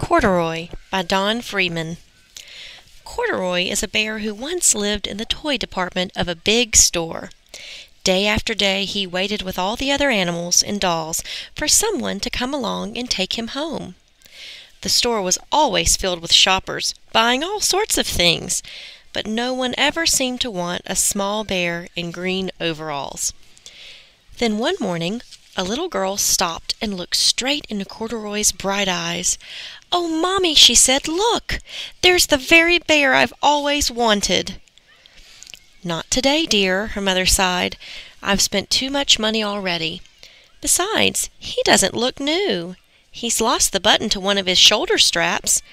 Corduroy by Don Freeman. Corduroy is a bear who once lived in the toy department of a big store. Day after day he waited with all the other animals and dolls for someone to come along and take him home. The store was always filled with shoppers, buying all sorts of things, but no one ever seemed to want a small bear in green overalls. Then one morning a little girl stopped and looked straight into Corduroy's bright eyes. "Oh, Mommy," she said, "look! There's the very bear I've always wanted." "Not today, dear," her mother sighed. "I've spent too much money already. Besides, he doesn't look new. He's lost the button to one of his shoulder straps."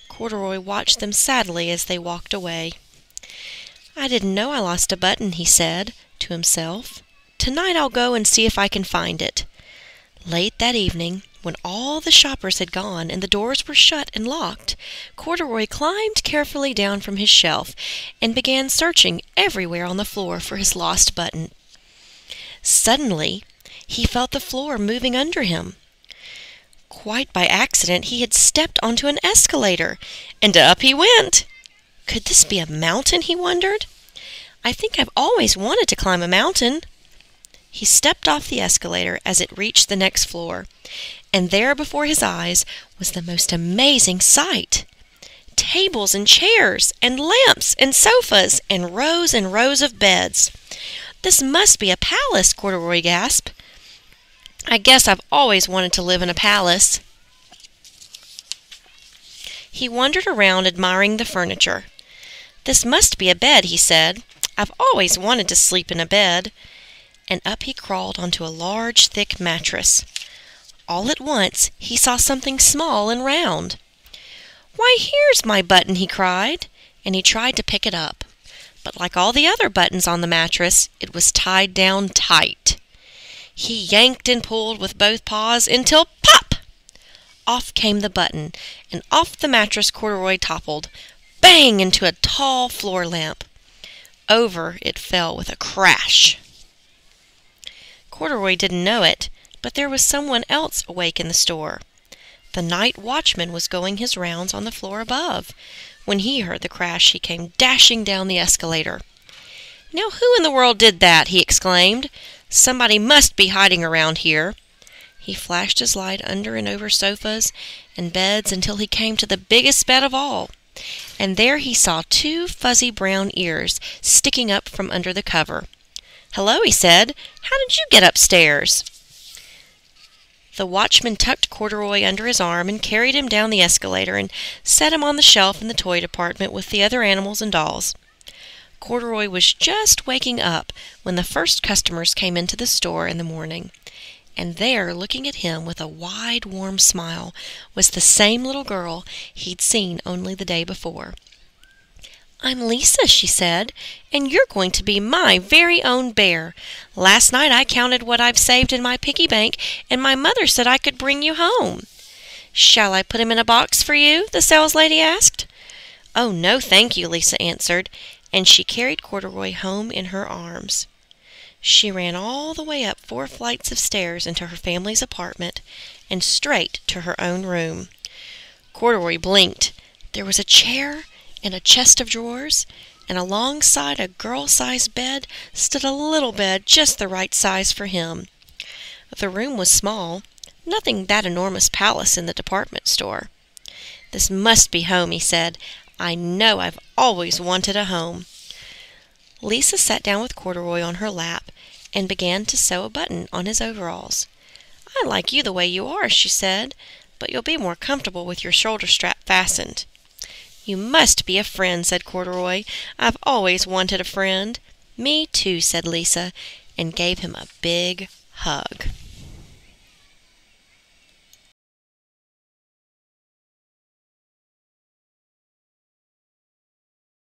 Corduroy watched them sadly as they walked away. "I didn't know I lost a button," he said to himself. "Tonight I'll go and see if I can find it." Late that evening, when all the shoppers had gone and the doors were shut and locked, Corduroy climbed carefully down from his shelf and began searching everywhere on the floor for his lost button. Suddenly, he felt the floor moving under him. Quite by accident, he had stepped onto an escalator, and up he went. Could this be a mountain, he wondered? "I think I've always wanted to climb a mountain." He stepped off the escalator as it reached the next floor, and there before his eyes was the most amazing sight. Tables and chairs and lamps and sofas and rows of beds. "This must be a palace," Corduroy gasped. "I guess I've always wanted to live in a palace." He wandered around admiring the furniture. "This must be a bed," he said. "I've always wanted to sleep in a bed." And up he crawled onto a large, thick mattress. All at once he saw something small and round. "Why, here's my button!" he cried, and he tried to pick it up. But like all the other buttons on the mattress, it was tied down tight. He yanked and pulled with both paws until pop! Off came the button, and off the mattress Corduroy toppled, bang into a tall floor lamp. Over it fell with a crash. Corduroy didn't know it, but there was someone else awake in the store. The night watchman was going his rounds on the floor above. When he heard the crash, he came dashing down the escalator. "Now who in the world did that?" he exclaimed. "Somebody must be hiding around here." He flashed his light under and over sofas and beds until he came to the biggest bed of all, and there he saw two fuzzy brown ears sticking up from under the cover. "Hello," he said. "How did you get upstairs?" The watchman tucked Corduroy under his arm and carried him down the escalator and set him on the shelf in the toy department with the other animals and dolls. Corduroy was just waking up when the first customers came into the store in the morning, and there, looking at him with a wide, warm smile, was the same little girl he'd seen only the day before. "I'm Lisa," she said, "and you're going to be my very own bear. Last night I counted what I've saved in my piggy bank, and my mother said I could bring you home." "Shall I put him in a box for you?" the saleslady asked. "Oh, no, thank you," Lisa answered, and she carried Corduroy home in her arms. She ran all the way up 4 flights of stairs into her family's apartment and straight to her own room. Corduroy blinked. There was a chair and a chest of drawers, and alongside a girl-sized bed stood a little bed just the right size for him. The room was small, nothing that enormous palace in the department store. "This must be home," he said. "I know I've always wanted a home." Lisa sat down with Corduroy on her lap and began to sew a button on his overalls. "I like you the way you are," she said, "but you'll be more comfortable with your shoulder strap fastened." "You must be a friend," said Corduroy. "I've always wanted a friend." "Me too," said Lisa, and gave him a big hug.